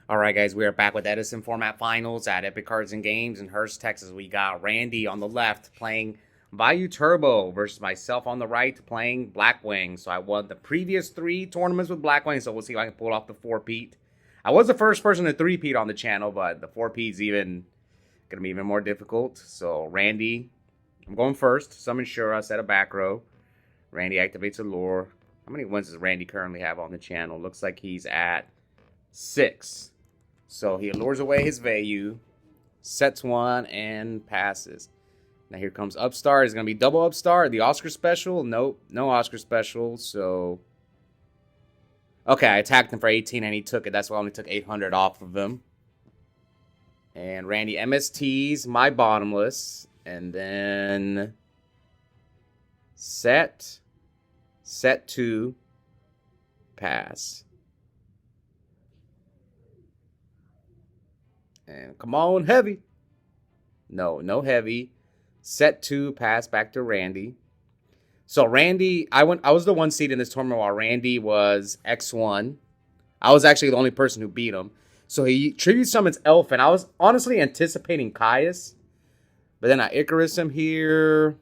All right, guys, we are back with Edison Format Finals at Epic Cards and Games in Hurst, Texas. We got Randy on the left playing Vayu Turbo versus myself on the right playing Blackwings. So I won the previous 3 tournaments with Blackwings, so we'll see if I can pull off the 4-peat. I was the first person to 3-peat on the channel, but the 4-peat's even going to be even more difficult. So Randy, I'm going first. Summon Shura, set a back row. Randy activates a lure. How many wins does Randy currently have on the channel? Looks like he's at 6. So he lures away his Vayu, sets 1, and passes. Now here comes Upstart. Is it going to be double Upstart? The Oscar special? Nope, no Oscar special. So, okay, I attacked him for 18 and he took it. That's why I only took 800 off of him. And Randy MSTs my bottomless. And then set 2, pass. And come on, heavy. No heavy. Set 2, pass back to Randy. So Randy, I was the 1 seed in this tournament while Randy was X1. I was actually the only person who beat him. So he tribute summons Elfin. I was honestly anticipating Caius. But then I Icarus him here.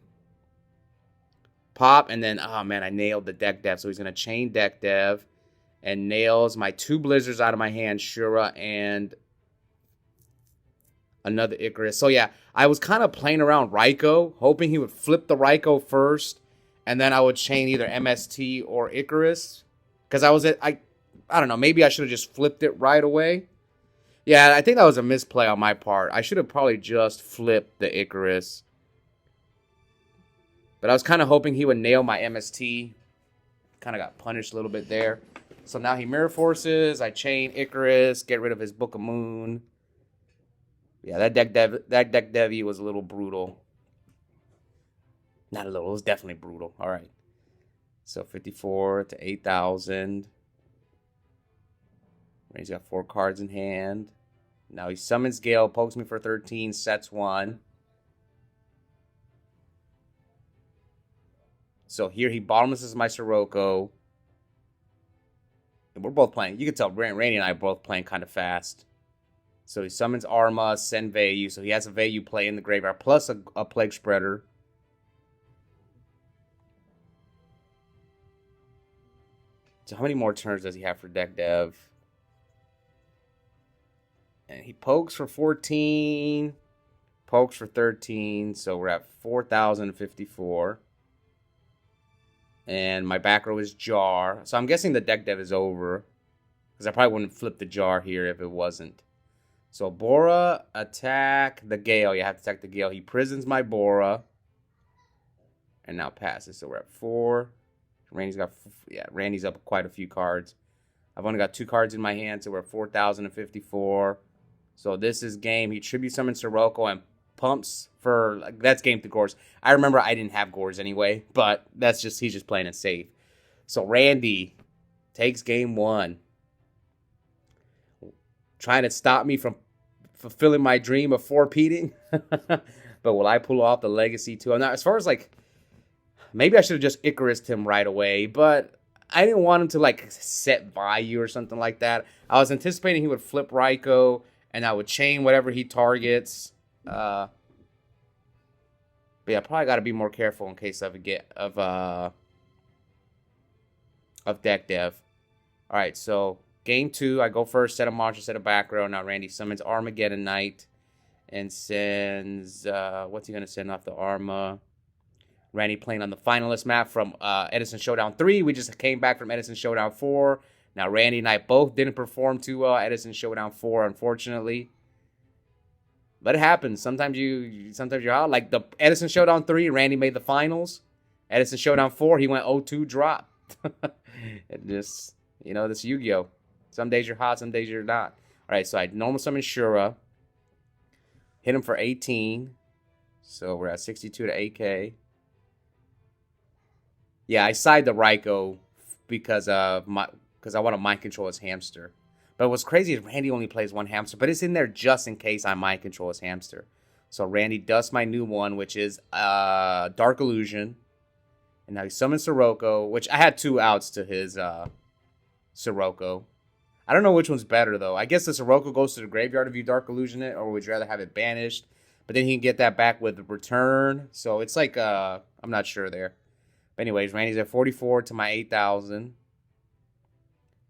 Pop, and then, oh man, I nailed the deck dev. So he's going to chain deck dev. And nails my 2 Blizzards out of my hand, Shura and another Icarus. So yeah, I was kind of playing around Raikou, hoping he would flip the Raikou first, and then I would chain either MST or Icarus. Because I don't know, maybe I should have just flipped it right away. Yeah, I think that was a misplay on my part. I should have probably just flipped the Icarus. But I was kind of hoping he would nail my MST. Kind of got punished a little bit there. So now he Mirror Forces, I chain Icarus, get rid of his Book of Moon. Yeah, that deck dev was a little brutal. Not a little, it was definitely brutal. All right. So 54 to 8,000. He's got 4 cards in hand. Now he summons Gale, pokes me for 13, sets 1. So here he bottomlesses my Sirocco. And we're both playing. You can tell Randy and I are both playing kind of fast. So he summons Arma, send Vayu. So he has a Vayu play in the graveyard, plus a Plague Spreader. So how many more turns does he have for deck dev? And he pokes for 14, pokes for 13. So we're at 4,054. And my back row is Jar. So I'm guessing the deck dev is over. Because I probably wouldn't flip the Jar here if it wasn't. So Bora, attack the Gale. You have to attack the Gale. He prisons my Bora. And now passes. So we're at 4. Randy's up quite a few cards. I've only got 2 cards in my hand, so we're at 4,054. So this is game. He tribute summons Sirocco and pumps for, like, that's game to Gores. I remember I didn't have Gores anyway, but he's just playing it safe. So Randy takes game 1. Trying to stop me from fulfilling my dream of 4-peating. But will I pull off the Legacy too? I'm not, as far as like, maybe I should have just Icarused him right away, but I didn't want him to like set Vayu or something like that. I was anticipating he would flip Raikou and I would chain whatever he targets. But yeah, probably got to be more careful in case of deck dev. All right, so game 2, I go first, set a monster, set a back row. Now Randy summons Armageddon Knight and sends, what's he going to send off the Arma? Randy playing on the finalist map from Edison Showdown 3. We just came back from Edison Showdown 4. Now Randy and I both didn't perform too well at Edison Showdown 4, unfortunately. But it happens. Sometimes you're out. Like the Edison Showdown 3, Randy made the finals. Edison Showdown 4, he went 0-2 drop. It just, this Yu-Gi-Oh! Some days you're hot, some days you're not. All right, so I normal summon Shura. Hit him for 18. So we're at 62 to 8K. Yeah, I side the Raikou because I want to mind control his hamster. But what's crazy is Randy only plays 1 hamster, but it's in there just in case I mind control his hamster. So Randy dusts my new one, which is Dark Illusion. And now he summons Sirocco, which I had 2 outs to his Sirocco. I don't know which one's better, though. I guess the Sirocco goes to the graveyard if you Dark Illusion it, or would you rather have it banished? But then he can get that back with return. So it's like, I'm not sure there. But anyways, Randy's at 44 to my 8,000.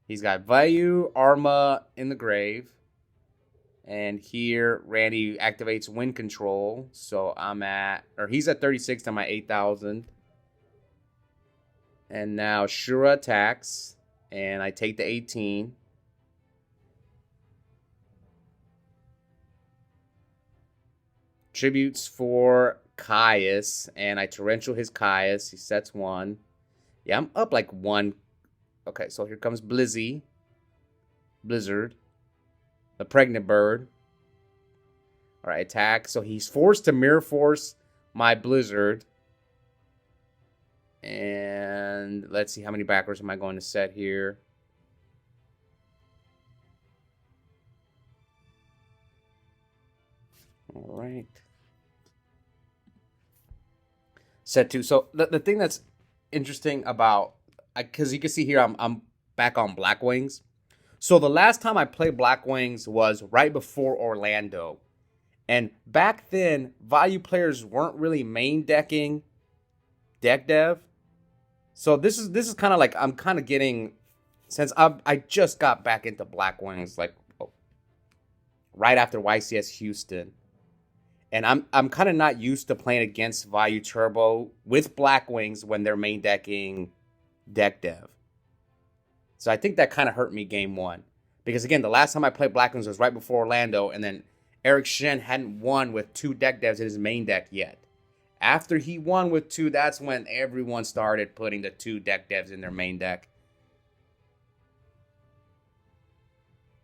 He's got Vayu, Arma in the grave. And here, Randy activates Wind Control. So he's at 36 to my 8,000. And now Shura attacks. And I take the 18. Tributes for Caius. And I torrential his Caius. He sets 1. Yeah, I'm up like 1. Okay, so here comes Blizzard. The pregnant bird. All right, attack. So he's forced to mirror force my Blizzard. And let's see how many backwards am I going to set here. All right. Set 2. So the thing that's interesting about, because you can see here I'm back on Blackwings. So the last time I played Blackwings was right before Orlando. And back then, Vayu players weren't really main decking deck dev. So this is kind of like, I'm kind of getting, since I just got back into Blackwings like right after YCS Houston. And I'm kind of not used to playing against Vayu Turbo with Blackwings when they're main decking deck dev. So I think that kind of hurt me game 1. Because again, the last time I played Blackwings was right before Orlando, and then Eric Shen hadn't won with 2 deck devs in his main deck yet. After he won with 2, that's when everyone started putting the 2 deck devs in their main deck.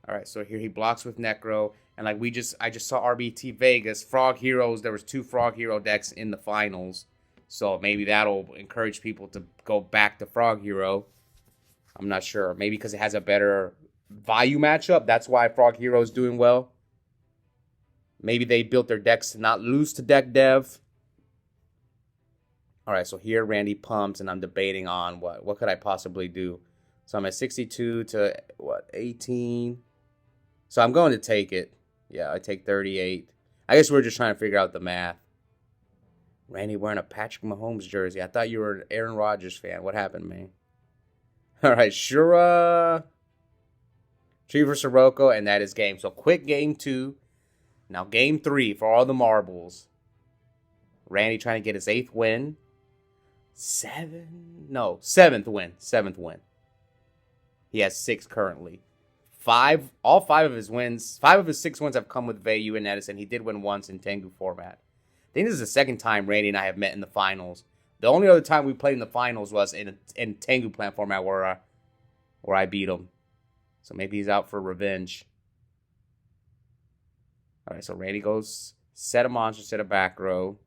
All right, so here he blocks with Necro, and like I just saw RBT Vegas Frog Heroes. There was 2 Frog Hero decks in the finals, so maybe that'll encourage people to go back to Frog Hero. I'm not sure. Maybe because it has a better Vayu matchup. That's why Frog Hero is doing well. Maybe they built their decks to not lose to deck dev. All right, so here Randy pumps, and I'm debating on what could I possibly do. So I'm at 62 to 18. So I'm going to take it. Yeah, I take 38. I guess we're just trying to figure out the math. Randy wearing a Patrick Mahomes jersey. I thought you were an Aaron Rodgers fan. What happened, man? All right, Shura, Tree for Sirocco, and that is game. So quick game 2. Now game 3 for all the marbles. Randy trying to get his 8th win. 7th win. 7th win. He has 6 currently. All 5 of his wins, 5 of his 6 wins have come with Vayu and Edison. He did win once in Tengu format. I think this is the second time Randy and I have met in the finals. The only other time we played in the finals was in Tengu Plant format where I beat him. So maybe he's out for revenge. All right, so Randy goes set a monster, set a back row.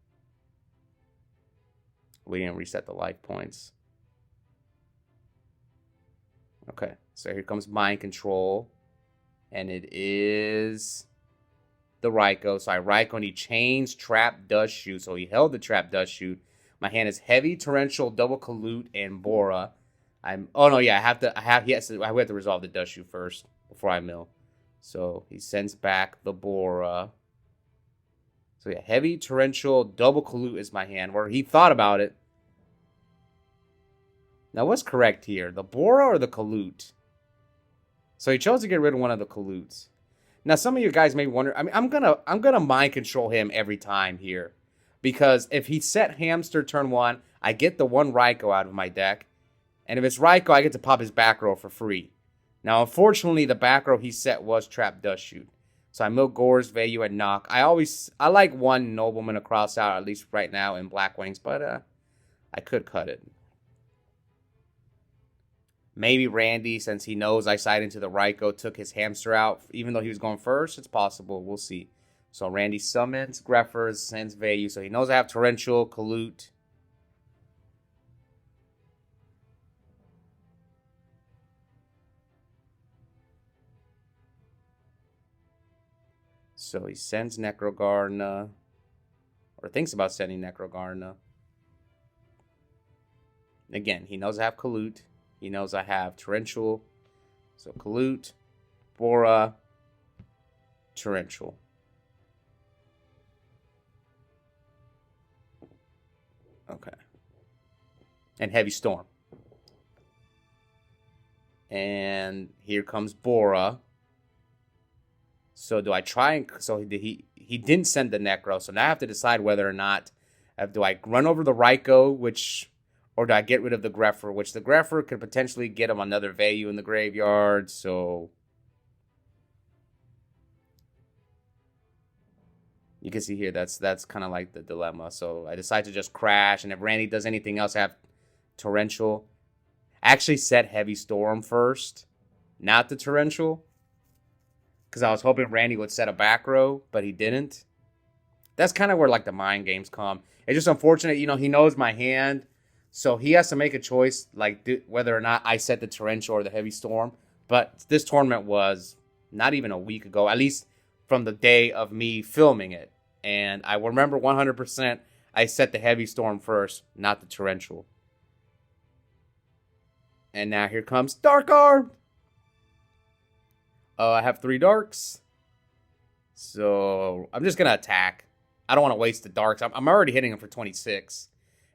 We didn't reset the life points. Okay, so here comes Mind Control. And it is the Raikou. So I Raikou and he chains, trap, does shoot. So he held the trap, does shoot. My hand is heavy, torrential, double Kalut, and Bora. We have to resolve the does shoot first before I mill. So he sends back the Bora. So yeah, heavy, torrential, double Kalut is my hand. Where he thought about it. Now what's correct here? The Bora or the Kalut? So he chose to get rid of one of the Kaluts. Now some of you guys may wonder, I mean, I'm gonna mind control him every time here. Because if he set Hamster turn 1, I get the 1 Raikou out of my deck. And if it's Raikou, I get to pop his back row for free. Now, unfortunately, the back row he set was Trap Dust Shoot. So I mill Gores, Vayu, and Knock. I like 1 Nobleman across out, at least right now, in Blackwings. But I could cut it. Maybe Randy, since he knows I side into the Raikou, took his Hamster out. Even though he was going first, it's possible. We'll see. So Randy summons Greffers, sends Vayu. So he knows I have Torrential, Kalut. So he sends Necrogarna. Or thinks about sending Necrogarna. Again, he knows I have Kalut. He knows I have Torrential. So Kalut. Bora, Torrential. Okay. And Heavy Storm. And here comes Bora. So do I try and... So he didn't send the Necro. So now I have to decide whether or not... do I run over the Raikou, which... Or do I get rid of the Greffer? Which the Greffer could potentially get him another Vayu in the graveyard. So... You can see here, that's kind of like the dilemma. So I decide to just crash. And if Randy does anything else, I have Torrential. I actually set Heavy Storm first, not the Torrential. Because I was hoping Randy would set a back row, but he didn't. That's kind of where like the mind games come. It's just unfortunate, you know, he knows my hand. So he has to make a choice, like whether or not I set the Torrential or the Heavy Storm. But this tournament was not even a week ago, at least from the day of me filming it. And I remember 100% I set the Heavy Storm first, not the Torrential. And now here comes Dark Arm. I have 3 Darks. So I'm just going to attack. I don't want to waste the Darks. I'm already hitting him for 26.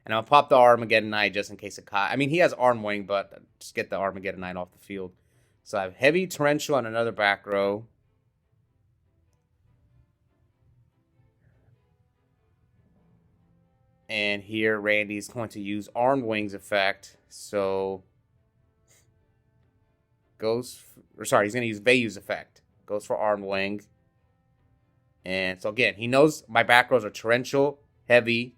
And I'll pop the Armageddon Knight just in case it caught. I mean, he has Arm Wing, but just get the Armageddon Knight off the field. So I have Heavy, Torrential, and another back row. And here, Randy's going to use Arm Wing's effect. So... he's going to use Vayu's effect. Goes for Arm Wing. And so again, he knows my back rows are Torrential, Heavy,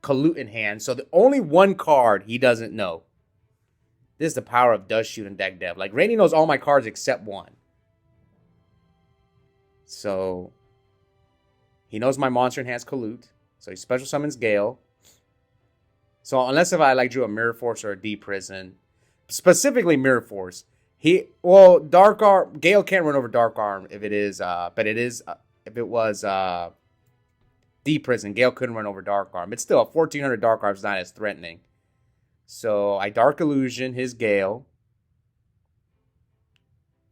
Kalute in hand. So the only one card he doesn't know. This is the power of Does Shoot and Deck Dev. Like, Randy knows all my cards except one. So he knows my monster in hand is Kalute. So he special summons Gale. So unless if I like drew a Mirror Force or a D Prison, specifically Mirror Force, Dark Arm, Gale can't run over Dark Arm if it is, if it was D Prison, Gale couldn't run over Dark Arm. It's still a 1400 Dark Arm is not as threatening. So I Dark Illusion his Gale.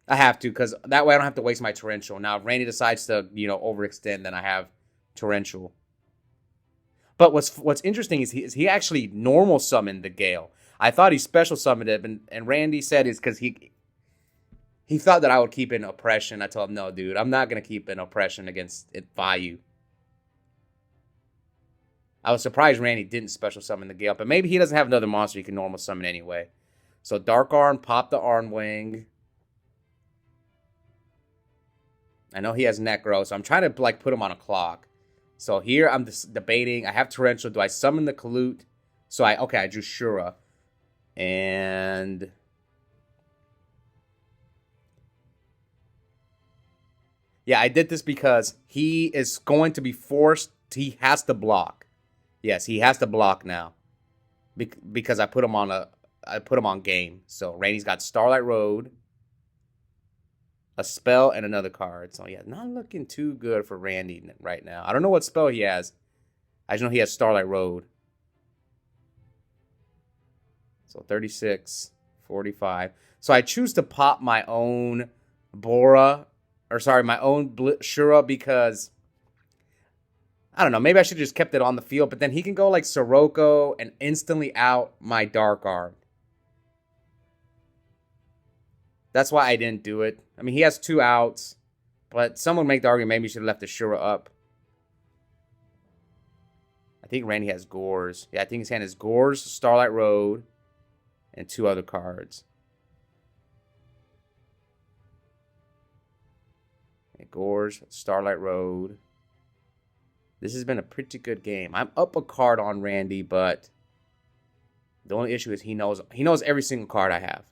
I have to, because that way I don't have to waste my Torrential. Now if Randy decides to, overextend, then I have Torrential. But what's interesting is he actually normal summoned the Gale. I thought he special summoned it, and Randy said it's because he thought that I would keep in Oppression. I told him, no, dude, I'm not going to keep in Oppression against Vayu. I was surprised Randy didn't special summon the Gale, but maybe he doesn't have another monster he can normal summon anyway. So Dark Arm, pop the Arm Wing. I know he has Necro, so I'm trying to put him on a clock. So here I'm just debating. I have Torrential. Do I summon the Kalute? So I drew Shura. And yeah, I did this because he is going to be forced. He has to block. Yes, he has to block now because I put him on game. So Randy's got Starlight Road, a spell, and another card. So yeah, not looking too good for Randy right now. I don't know what spell he has. I just know he has Starlight Road. So 36, 45. So I choose to pop my own my own Shura because, I don't know, maybe I should have just kept it on the field, but then he can go like Sirocco and instantly out my Dark Arm. That's why I didn't do it. I mean, he has 2 outs, but someone make the argument maybe you should have left the Shura up. I think Randy has Gores. Yeah, I think his hand is Gores, Starlight Road, and 2 other cards. And Gores, Starlight Road. This has been a pretty good game. I'm up a card on Randy, but the only issue is he knows every single card I have.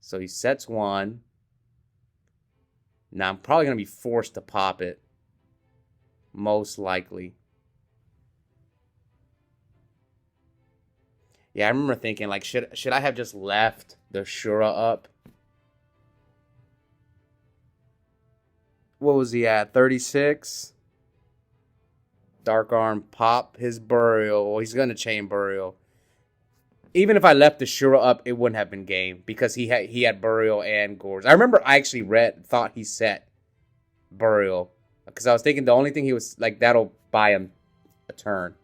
So he sets 1. Now I'm probably going to be forced to pop it. Most likely. Yeah, I remember thinking, like, should I have just left the Shura up? What was he at? 36? Dark Arm, pop his Burial. Well, he's going to chain Burial. even if I left the Shura up, it wouldn't have been game because he had Burial and Gores. I remember I actually thought he set Burial because I was thinking the only thing he was like that'll buy him a turn.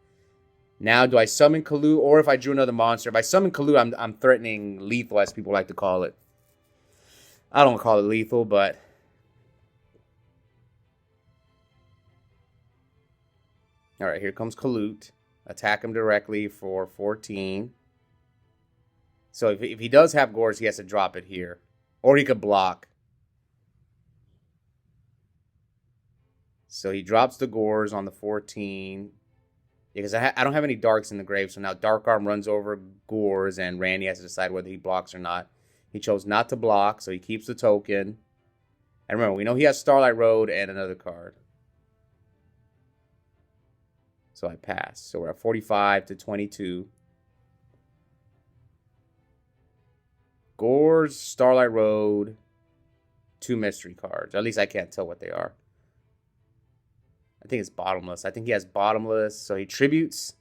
Now, do I summon Kalu, or if I drew another monster? If I summon Kalu, I'm threatening lethal, as people like to call it. I don't call it lethal, but all right, here comes Kalut. Attack him directly for 14. So if he does have Gores, he has to drop it here. Or he could block. So he drops the Gores on the 14. Because I don't have any Darks in the grave. So now Dark Arm runs over Gores, and Randy has to decide whether he blocks or not. He chose not to block, so he keeps the token. And remember, we know he has Starlight Road and another card. So I pass. So we're at 45 to 22. Gores, Starlight Road, 2 mystery cards. At least I can't tell what they are. I think it's Bottomless. I think he has Bottomless. So he tributes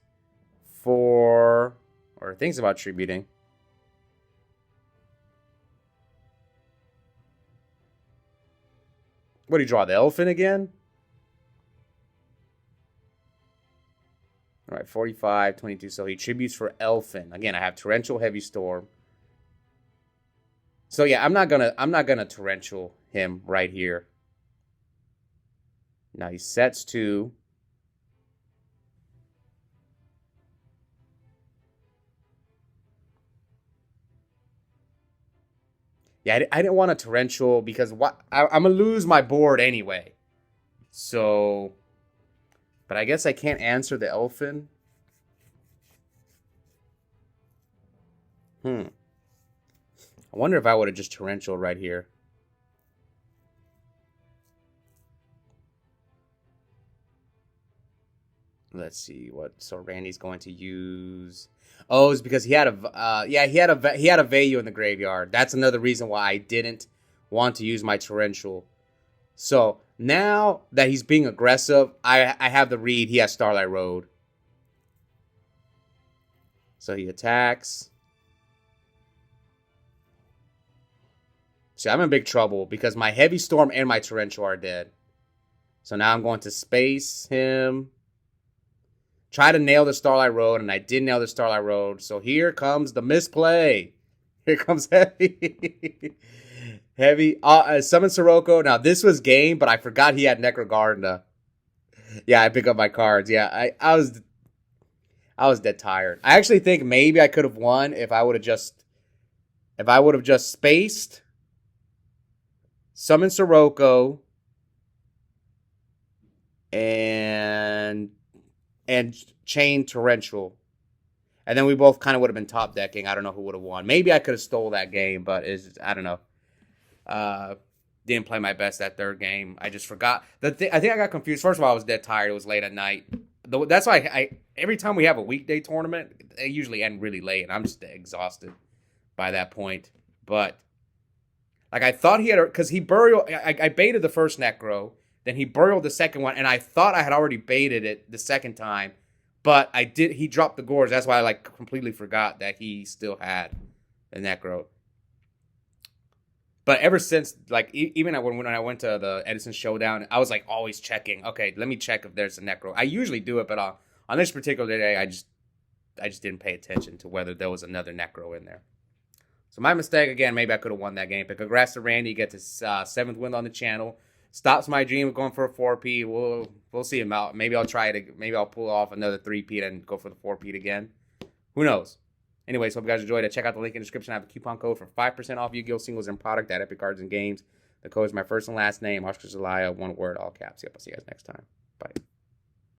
or thinks about tributing. What do you draw? The Elephant again? All right, 45, 22. So he tributes for Elfin. Again, I have Torrential, Heavy Storm. So yeah, I'm not gonna Torrential him right here. Now he sets 2. Yeah, I didn't want a Torrential because I'm gonna lose my board anyway. So, but I guess I can't answer the Elfin. I wonder if I would have just Torrential right here. Let's see what. So Randy's going to use. Oh, it's because he had a he had a Vayu in the graveyard. That's another reason why I didn't want to use my Torrential. So now that he's being aggressive, I have the read. He has Starlight Road. So he attacks. See, I'm in big trouble because my Heavy Storm and my Torrential are dead. So now I'm going to space him. Try to nail the Starlight Road, and I did nail the Starlight Road. So here comes the misplay. Here comes Heavy. Heavy. Summon Sirocco. Now, this was game, but I forgot he had Necrogardna. Yeah, I pick up my cards. Yeah, I was dead tired. I actually think maybe I could have won if I would have just spaced, summon Sirocco, and chain Torrential. And then we both kind of would have been top decking. I don't know who would have won. Maybe I could have stole that game, but I don't know. Didn't play my best that third game. I just forgot. I think I got confused. First of all, I was dead tired. It was late at night. That's why every time we have a weekday tournament, they usually end really late, and I'm just exhausted by that point. But like I thought he had, because he burial. I baited the first Necro. Then he buried the second one, and I thought I had already baited it the second time, but I did. He dropped the Gores. That's why I completely forgot that he still had the Necro. But ever since, even when I went to the Edison Showdown, I was always checking. Okay, let me check if there's a Necro. I usually do it, but on this particular day, I just didn't pay attention to whether there was another Necro in there. So my mistake again. Maybe I could have won that game. But congrats to Randy. He gets his 7th win on the channel. Stops my dream of going for a 4P. We'll see him out. Maybe I'll try it. Maybe I'll pull off another 3P and go for the 4P again. Who knows? Anyways, hope you guys enjoyed it. Check out the link in the description. I have a coupon code for 5% off Yu-Gi-Oh! Singles and product at Epic Cards and Games. The code is my first and last name, Oscar Zelaya, one word, all caps. Yep, I'll see you guys next time. Bye.